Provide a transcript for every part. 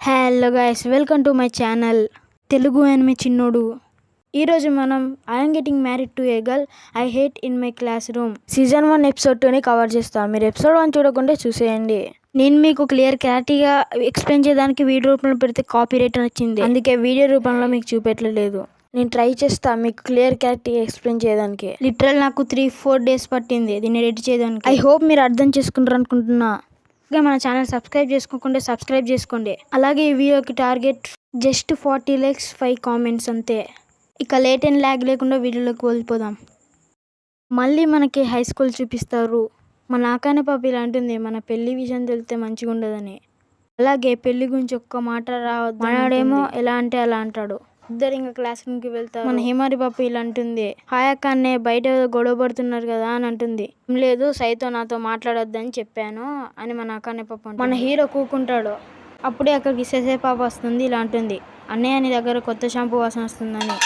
Hello guys, welcome to my channel Telugu enemy చిన్నోడు. ఈరోజు మనం I'm getting married to A girl I hate in my class room season 1 episode 2ని cover చేస్తాం. మీరు episode 1 చూడకుంటే చూసేయండి. నేను మీకు క్లారిటీగా ఎక్స్ప్లెయిన్ చేయడానికి వీడియో రూపంలో పెడితే కాపీరైట్ వచ్చింది, అందుకే వీడియో రూపంలో మీకు చూపెట్టలేదు. నేను ట్రై చేస్తా మీకు క్లారిటీగా ఎక్స్ప్లెయిన్ చేయడానికి. లిటరల్ నాకు 3-4 days పట్టింది దీన్ని ఎడిట్ చేయడానికి. ఐ హోప్ మీరు అర్థం చేసుకుంటారు అనుకుంటున్నా. మన ఛానల్ సబ్స్క్రైబ్ చేసుకోకుండా సబ్స్క్రైబ్ చేసుకోండి. అలాగే ఈ వీడియోకి టార్గెట్ జస్ట్ 40 likes 5 comments అంతే. ఇక లేట్ అండ్ ల్యాగ్ లేకుండా వీడియోలోకి వెళ్ళిపోదాం. మళ్ళీ మనకి హై స్కూల్ చూపిస్తారు. మన ఆకానే పాప ఇలా అంటుంది, మన పెళ్లి విషయం తెలితే మంచిగా ఉండదని. అలాగే పెళ్లి గురించి ఒక్క మాట రావద్దు. మనడేమో ఎలా అంటే అలా అంటాడు. ఇద్దరు ఇంకా క్లాస్ రూమ్ కి వెళ్తారు. మన హిమారి పాప ఇలా అంటుంది, హాయ్ అక్క అన్నే బయట గొడవ పడుతున్నారు కదా అని అంటుంది. ఏం లేదు, సైతో నాతో మాట్లాడొద్దని చెప్పాను అని మన అక్కనే పాప. మన హీరో కూకుంటాడు. అప్పుడే అక్కడికి సెసే పాప వస్తుంది. ఇలా అంటుంది, అన్నయ్య నీ దగ్గర కొత్త షాంపూ వాసన వస్తుందని.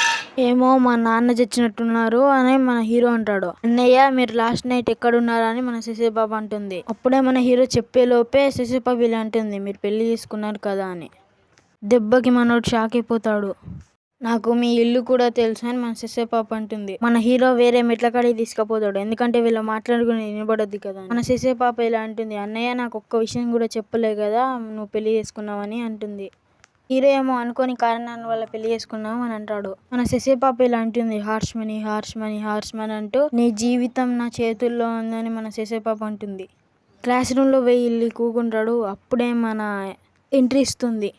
ఏమో మా నాన్న చచ్చినట్టున్నారు అని మన హీరో అంటాడు. అన్నయ్య మీరు లాస్ట్ నైట్ ఎక్కడున్నారా అని మన సెసే పాప అంటుంది. అప్పుడే మన హీరో చెప్పే లోపే సెసే పాప ఇలా అంటుంది, మీరు పెళ్లి చేసుకున్నారు కదా అని. దెబ్బకి మనోడు షాక్ అయిపోతాడు. నాకు మీ ఇల్లు కూడా తెలుసు అని మన సెసే పాప అంటుంది. మన హీరో వేరే మెట్ల కాడికి తీసుకుపోతాడు, ఎందుకంటే వీళ్ళు మాట్లాడుకుని వినబడద్ది కదా. మన సెసే పాప ఇలా అంటుంది, అన్నయ్య నాకు ఒక్క విషయం కూడా చెప్పలే కదా నువ్వు పెళ్లి చేసుకున్నావని అంటుంది. హీరో ఏమో అనుకోని కారణాల వల్ల పెళ్లి చేసుకున్నావు అని అంటాడు. మన సెసే పాప ఇలా అంటుంది, harsh money harsh money harsh money అంటూ నీ జీవితం నా చేతుల్లో ఉందని మన సెసే పాప అంటుంది. క్లాస్ రూమ్ లో వెళ్ళి కూకుంటాడు. అప్పుడే మన ఎంట్రీ ఇస్తుంది.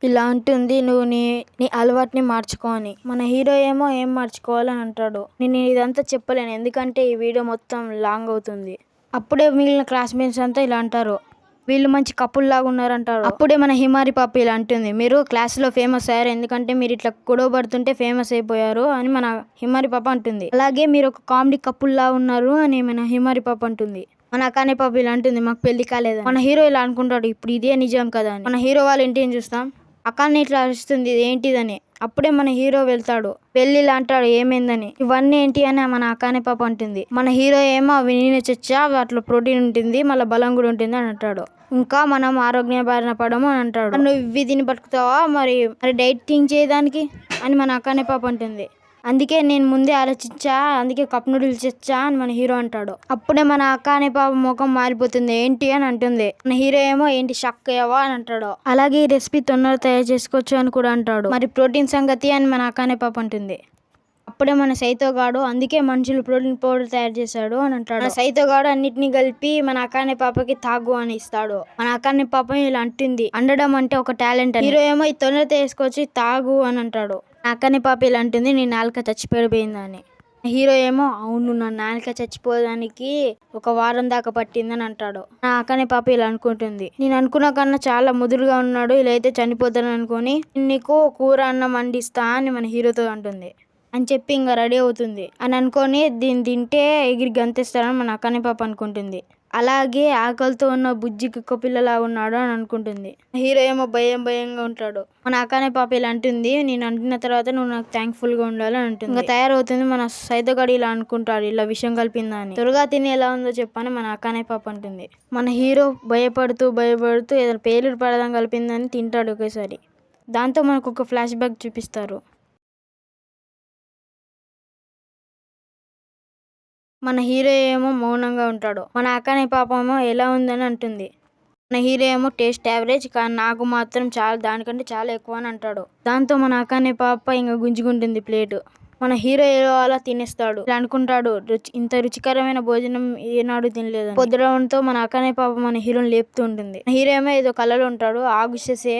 ఇలా అంటుంది, నువ్వు నీ అలవాటుని మార్చుకో అని. మన హీరో ఏమో ఏం మార్చుకోవాలని అంటాడు. నేను ఇదంతా చెప్పలేను ఎందుకంటే ఈ వీడియో మొత్తం లాంగ్ అవుతుంది. అప్పుడే మిగిలిన క్లాస్మేట్స్ అంతా ఇలా అంటారు, వీళ్ళు మంచి కపుల్ లాగా ఉన్నారంటారు. అప్పుడే మన హిమారి పాప ఇలా అంటుంది, మీరు క్లాస్లో ఫేమస్ అయ్యారు ఎందుకంటే మీరు ఇట్లా గొడవ పడుతుంటే ఫేమస్ అయిపోయారు అని మన హిమారి పాప అంటుంది. అలాగే మీరు ఒక కామెడీ కపుల్ లా ఉన్నారు అని మన హిమారి పాప అంటుంది. మన అకానే పాప ఇలా అంటుంది, మాకు పెళ్లి కాలేదు. మన హీరో ఇలా అనుకుంటాడు, ఇప్పుడు ఇదే నిజం కదా అని. మన హీరో వాళ్ళ ఇంటిని చూస్తాం. అకాన్ని ఇట్లా అరుస్తుంది, ఏంటిదని. అప్పుడే మన హీరో వెళ్తాడు. వెళ్ళి ఇలా అంటాడు, ఏమైందని. ఇవన్నీ ఏంటి అని మన అకానే పాప అంటుంది. మన హీరో ఏమో అవి నేను చచ్చా, వాటిలో ప్రోటీన్ ఉంటుంది, మళ్ళీ బలం కూడా ఉంటుంది అని అంటాడు. ఇంకా మనం ఆరోగ్య బారిన పడము అని అంటాడు. నువ్వు ఇవి తిని బతుకుతావా మరి డైటింగ్ చేయడానికి అని మన అకానే పాప అంటుంది. అందుకే నేను ముందే ఆలోచించా, అందుకే కప్ నూడిల్స్ తెచ్చా అని మన హీరో అంటాడు. అప్పుడే మన అక్క అనే పాప ముఖం మారిపోతుంది, ఏంటి అని అంటుంది. మన హీరో ఏమో ఏంటి షాక్ అయ్యావా అని అంటాడు. అలాగే ఈ రెసిపీ తొందరగా తయారు చేసుకోవచ్చు అని కూడా అంటాడు. మరి ప్రోటీన్ సంగతి అని మన అక్క అనే పాప అంటుంది. అప్పుడే మన సైతోగాడు అందుకే మనుషులు ప్రోటీన్ పౌడర్ తయారు చేశాడు అని అంటాడు. మన సైతోగాడు అన్నిటిని కలిపి మన అకానే పాపకి తాగు అని ఇస్తాడు. మన అకానే పాప ఇలా అంటుంది, అండడం అంటే ఒక టాలెంట్. హీరో ఏమో ఈ తొందరగా తీసుకొచ్చి తాగు అని అంటాడు. నా అకానే పాప ఇలా అంటుంది, నీ నాలుక చచ్చిపోయిపోయిందా అని. హీరో ఏమో అవును, నా నాలుక చచ్చిపోవడానికి 1 వారం దాకా పట్టిందని అంటాడు. నా అకానే పాప ఇలా అనుకుంటుంది, నేను అనుకున్న కన్నా చాలా ముదురుగా ఉన్నాడు, ఇలా అయితే చనిపోతాను అనుకుని నీకు కూర అన్నం వండిస్తా అని మన హీరోతో అంటుంది. అని చెప్పి ఇంకా రెడీ అవుతుంది అని అనుకొని దీన్ని తింటే ఎగిరి గంతేస్తారని మన అకానే పాప అనుకుంటుంది. అలాగే ఆకలితో ఉన్న బుజ్జి కుక్క పిల్లలా ఉన్నాడు అని అనుకుంటుంది. హీరో ఏమో భయంగా ఉంటాడు. మన అకానే పాప ఇలా అంటుంది, నేను అంటున్న తర్వాత నువ్వు నాకు థ్యాంక్ఫుల్ గా ఉండాలని అంటుంది. ఇంకా తయారవుతుంది. మన సైతోగాడు ఇలా అనుకుంటాడు, ఇలా విషయం కలిపిందా అని. త్వరగా తిని ఎలా ఉందో చెప్పని మన అకానే పాప అంటుంది. మన హీరో భయపడుతూ ఏదైనా పేలుడు పడదాం కలిపిందని తింటాడు ఒకేసారి. దాంతో మనకు ఒక ఫ్లాష్ బ్యాక్ చూపిస్తారు. మన హీరో ఏమో మౌనంగా ఉంటాడు. మన అకానే పాపేమో ఎలా ఉందని అంటుంది. మన హీరో ఏమో టేస్ట్ యావరేజ్, కానీ నాకు మాత్రం దానికంటే చాలా ఎక్కువ అని అంటాడు. దాంతో మన అకానే పాప ఇంకా గుంజుకుంటుంది ప్లేటు. మన హీరో ఏదో అలా తినేస్తాడు. ఇలా అనుకుంటాడు, ఇంత రుచికరమైన భోజనం ఏనాడు తినలేదు. పొద్దునతో మన అకానే పాప మన హీరోని లేపుతూ ఉంటుంది. హీరో ఏమో ఏదో కలలో ఉంటాడు, ఆగుసేసే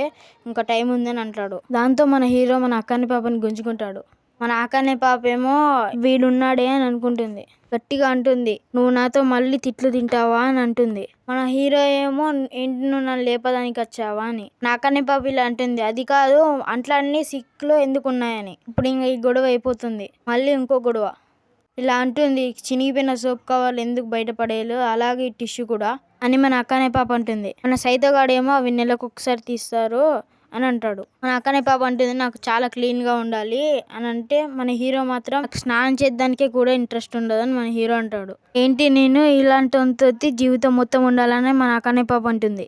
ఇంకా టైం ఉందని అంటాడు. దాంతో మన హీరో మన అకానే పాపని గుంజుకుంటాడు. మన అకానే పాప ఏమో వీడున్నాడే అని అనుకుంటుంది. గట్టిగా అంటుంది, నువ్వు నాతో మళ్ళీ తిట్లు తింటావా అని అంటుంది. మన హీరో ఏమో ఏంటి నువ్వు నన్ను లేపడానికి వచ్చావా అని. నా అకానే పాప ఇలా అంటుంది, అది కాదు అంట్లన్నీ సిక్లో ఎందుకు ఉన్నాయని. ఇప్పుడు ఇంకా ఈ గొడవ అయిపోతుంది. మళ్ళీ ఇంకో గొడవ. ఇలా అంటుంది, చినిగిపోయిన సోప్ కవర్లు ఎందుకు బయటపడేయాలి, అలాగే ఈ టిష్యూ కూడా అని మన అకానే పాప అంటుంది. మన సైతోగాడేమో అవి నెలకు ఒకసారి తీస్తారు అని అంటాడు. మన అకానే పాప అంటుంది, నాకు చాలా క్లీన్ గా ఉండాలి అని అంటే మన హీరో మాత్రం స్నానం చేద్దానికే కూడా ఇంట్రెస్ట్ ఉండదని మన హీరో అంటాడు. ఏంటి నేను ఇలాంటి జీవితం మొత్తం ఉండాలని మన అకానే పాప అంటుంది.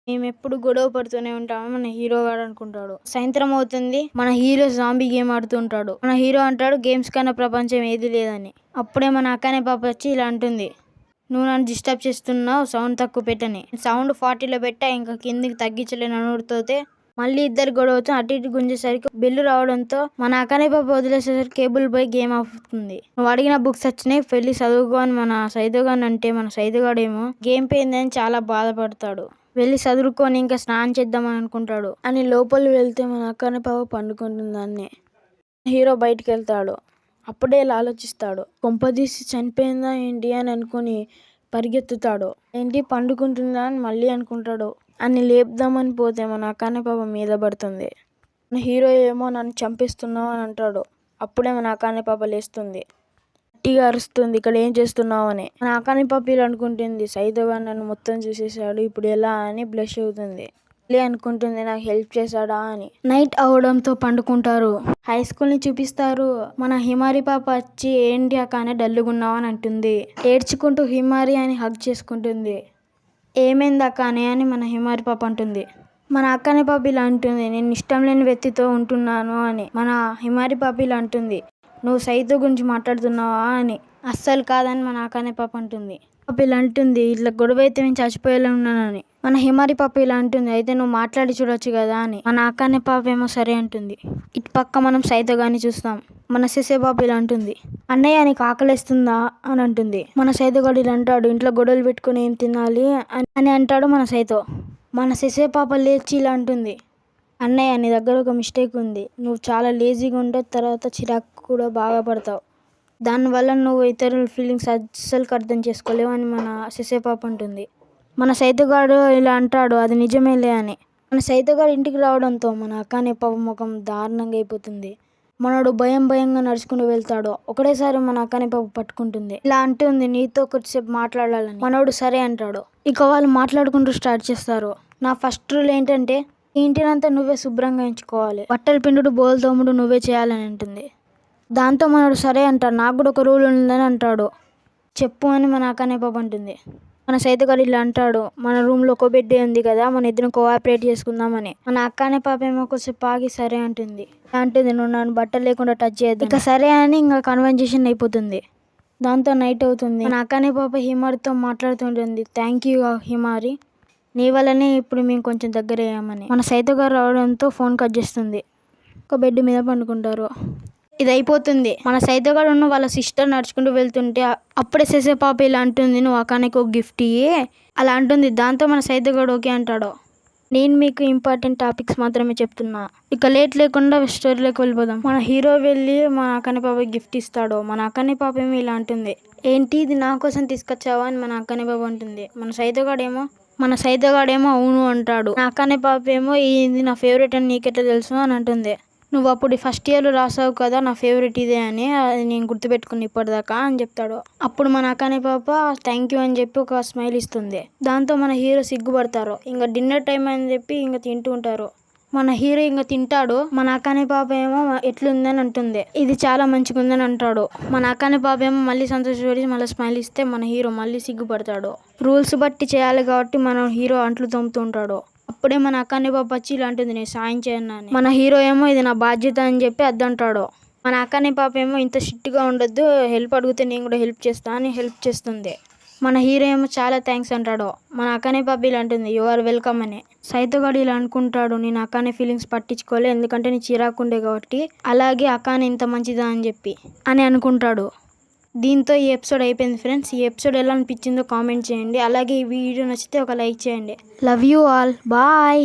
మేము ఎప్పుడు గొడవ పడుతూనే ఉంటామని మన హీరో గాడు అనుకుంటాడు. సాయంత్రం అవుతుంది. మన హీరో జాంబీ గేమ్ ఆడుతుంటాడు. మన హీరో అంటాడు గేమ్స్ కన్నా ప్రపంచం ఏది లేదని. అప్పుడే మన అక్కనే పాప వచ్చి ఇలా అంటుంది, నువ్వు నన్ను డిస్టర్బ్ చేస్తున్నావు, సౌండ్ తక్కువ పెట్టని. సౌండ్ 40లో పెట్టా, ఇంకా కిందికి తగ్గించలేని అనుడితోతే మళ్ళీ ఇద్దరు గొడవతో అటు ఇటు గుంజేసరికి బెల్లు రావడంతో మన అక్కనే పాప వదిలేసేసరికి కేబుల్ పోయి గేమ్ అవుతుంది. నువ్వు అడిగిన బుక్స్ వచ్చినాయి, వెళ్ళి చదువుకో అని మన సైదుగాని అంటే మన సైదుగాడేమో గేమ్ పోయిందని చాలా బాధపడతాడు. వెళ్ళి చదువుకొని ఇంకా స్నానం చేద్దామని అనుకుంటాడు. అని లోపల వెళ్తే మన అక్కనే పాప పండుకుంటుంది. దాన్ని హీరో బయటికి వెళ్తాడు. అప్పుడే ఇలా ఆలోచిస్తాడు, కొంపదీసి చనిపోయిందా ఏంటి అని అనుకుని పరిగెత్తుతాడు. ఏంటి పండుకుంటుందా అని మళ్ళీ అనుకుంటాడు. అని లేపుదామని పోతే మన అక్కనే పాప మీద పడుతుంది. హీరో ఏమో నన్ను చంపేస్తున్నావు అని అంటాడు. అప్పుడే మన అక్కనే పాప లేస్తుంది. గట్టిగా అరుస్తుంది, ఇక్కడ ఏం చేస్తున్నావు అని. మన అక్కనే పాప ఇలా అనుకుంటుంది, సైదుగా నన్ను మొత్తం చూసేసాడు, ఇప్పుడు ఎలా అని బ్లష్ అవుతుంది. మళ్ళీ అనుకుంటుంది, నాకు హెల్ప్ చేశాడా అని. నైట్ అవడంతో పండుకుంటారు. హై స్కూల్ ని చూపిస్తారు. మన హిమారి పాప వచ్చి ఏంటి అక్కనే డల్లుగున్నావు అని అంటుంది. ఏడ్చుకుంటూ హిమారి అని హగ్ చేసుకుంటుంది. ఏమైంది అక్కనే అని మన హిమారి పాప అంటుంది. మన అక్కనే పాప ఇలా అంటుంది, నేను ఇష్టం లేని వ్యక్తితో ఉంటున్నాను అని. మన హిమారి పాప ఇలా అంటుంది, నువ్వు సైతో గురించి మాట్లాడుతున్నావా అని. అస్సలు కాదని మన అక్కనే పాప అంటుంది. పాప ఇలా అంటుంది, ఇట్లా గొడవ అయితే నేను చచ్చిపోయేలా ఉన్నానని. మన హిమారి పాప ఇలా అంటుంది, అయితే నువ్వు మాట్లాడి చూడొచ్చు కదా అని. మన అక్కనే పాప ఏమో సరే అంటుంది. ఇటు పక్క మనం సైతో గాని చూస్తాం. మన సిసే పాప ఇలా అంటుంది, అన్నయ్య నీకు ఆకలిస్తుందా అని అంటుంది. మన సైతోగాడు ఇలా అంటాడు, ఇంట్లో గొడవలు పెట్టుకుని ఏం తినాలి అని అంటాడు మన సైతో. మన సిసే పాప లేచి ఇలా అంటుంది, అన్నయ్య నీ దగ్గర ఒక మిస్టేక్ ఉంది, నువ్వు చాలా లేజీగా ఉండవు, తర్వాత చిరాకు కూడా బాగా పడతావు, దానివల్ల నువ్వు ఇతరుల ఫీలింగ్స్ అస్సలు అర్థం చేసుకోలేవు అని మన సిసే పాప అంటుంది. మన సైతోగాడు ఇలా అంటాడు, అది నిజమేలే అని. మన సైతోగాడు ఇంటికి రావడంతో మన అక్కనే పాప ముఖం దారుణంగా అయిపోతుంది. మనోడు భయంగా నడుచుకుంటూ వెళ్తాడు. ఒకటేసారి మన అక్కనే పాప పట్టుకుంటుంది. ఇలా అంటుంది, నీతో కొద్దిసేపు మాట్లాడాలని. మనోడు సరే అంటాడు. ఇక వాళ్ళు మాట్లాడుకుంటూ స్టార్ట్ చేస్తారు. నా ఫస్ట్ రూల్ ఏంటంటే ఈ ఇంటినంతా నువ్వే శుభ్రంగా ఎంచుకోవాలి, బట్టలు పిండుడు బోలు తోముడు నువ్వే చేయాలని అంటుంది. దాంతో మనోడు సరే అంటాడు, నాకు కూడా ఒక రూల్ ఉందని అంటాడు. చెప్పు అని మన అక్కనే పాప అంటుంది. మన సైతోగాడు ఇలా అంటాడు, మన రూమ్లో ఒక బెడ్ ఉంది కదా, మన ఇద్దరం కోఆపరేట్ చేసుకుందామని. మన అక్కనే పాప ఏమో కొంచెం ఆగి సరే అంటుంది. అంటుంది, నువ్వు నన్ను బట్టలు లేకుండా టచ్ చేయద్దు. ఇక సరే అని ఇంకా కన్వర్జేషన్ అయిపోతుంది. దాంతో నైట్ అవుతుంది. మన అక్కనే పాప హిమారితో మాట్లాడుతుంటుంది, థ్యాంక్ యూ హిమారి, నీ వల్లనే ఇప్పుడు మేము కొంచెం దగ్గర అయ్యామని. మన సైతోగాడు రావడంతో ఫోన్ కట్ చేస్తుంది. ఒక బెడ్ మీద పండుకుంటారు. ఇది అయిపోతుంది. మన సైతోగాడు ఉన్న వాళ్ళ సిస్టర్ నడుచుకుంటూ వెళ్తుంటే అప్పుడే సెసే పాప ఇలా అంటుంది, నువ్వు అక్కనికి ఒక గిఫ్ట్ ఇయ్యి అలా అంటుంది. దాంతో మన సైతోగాడు ఓకే అంటాడు. నేను మీకు ఇంపార్టెంట్ టాపిక్స్ మాత్రమే చెప్తున్నా. ఇక లేట్ లేకుండా స్టోరీలోకి వెళ్ళిపోదాం. మన హీరో వెళ్ళి మన అక్కనే పాపకి గిఫ్ట్ ఇస్తాడు. మన అక్కనే పాప ఏమో ఇలా అంటుంది, ఏంటి ఇది నా కోసం తీసుకొచ్చావా అని మన అక్కనే పాప అంటుంది. మన సైతోగాడేమో అవును అంటాడు. నా అక్కనే పాప ఏమో ఇది నా ఫేవరెట్ అని నీకెట్లా తెలుసు అని అంటుంది. నువ్వు అప్పుడు ఫస్ట్ ఇయర్లో రాసావు కదా నా ఫేవరెట్ ఇదే అని, అది నేను గుర్తుపెట్టుకుని ఇప్పటిదాకా అని చెప్తాడు. అప్పుడు మన అక్కనే పాప థ్యాంక్ యూ అని చెప్పి ఒక స్మైల్ ఇస్తుంది. దాంతో మన హీరో సిగ్గుపడతారు. ఇంకా డిన్నర్ టైం అని చెప్పి ఇంకా తింటూ ఉంటారు. మన హీరో ఇంకా తింటాడు. మన అక్కనే పాప ఏమో ఎట్లుందని అంటుంది, ఇది చాలా మంచిగా ఉందని అంటాడు. మన అక్కనే పాప ఏమో మళ్ళీ సంతోషపడి మళ్ళీ స్మైల్ ఇస్తే మన హీరో మళ్ళీ సిగ్గుపడతాడు. రూల్స్ బట్టి చేయాలి కాబట్టి మన హీరో అంట్లు తోముతూ ఉంటాడు. అప్పుడే మన అక్కనే పాప వచ్చి ఇలా అంటుంది, నేను సాయం చేయను అని. మన హీరో ఏమో ఇది నా బాధ్యత అని చెప్పి అద్దంటాడు. మన అక్కనే పాప ఏమో ఇంత స్ట్రిక్ట్గా ఉండొద్దు, హెల్ప్ అడిగితే నేను కూడా హెల్ప్ చేస్తా అని హెల్ప్ చేస్తుంది. మన హీరో ఏమో చాలా థ్యాంక్స్ అంటాడు. మన అక్కనే పాప ఇలా అంటుంది, యు ఆర్ వెల్కమ్ అని. సైతోగాడు ఇలా అనుకుంటాడు, నేను అక్కనే ఫీలింగ్స్ పట్టించుకోలే, ఎందుకంటే నీ చిరాకుండే కాబట్టి, అలాగే అక్కనే ఇంత మంచిదా అని చెప్పి అని అనుకుంటాడు. దీంతో ఈ ఎపిసోడ్ అయిపోయింది ఫ్రెండ్స్. ఈ ఎపిసోడ్ ఎలా అనిపించిందో కామెంట్ చేయండి. అలాగే ఈ వీడియో నచ్చితే ఒక లైక్ చేయండి. Love you all, bye.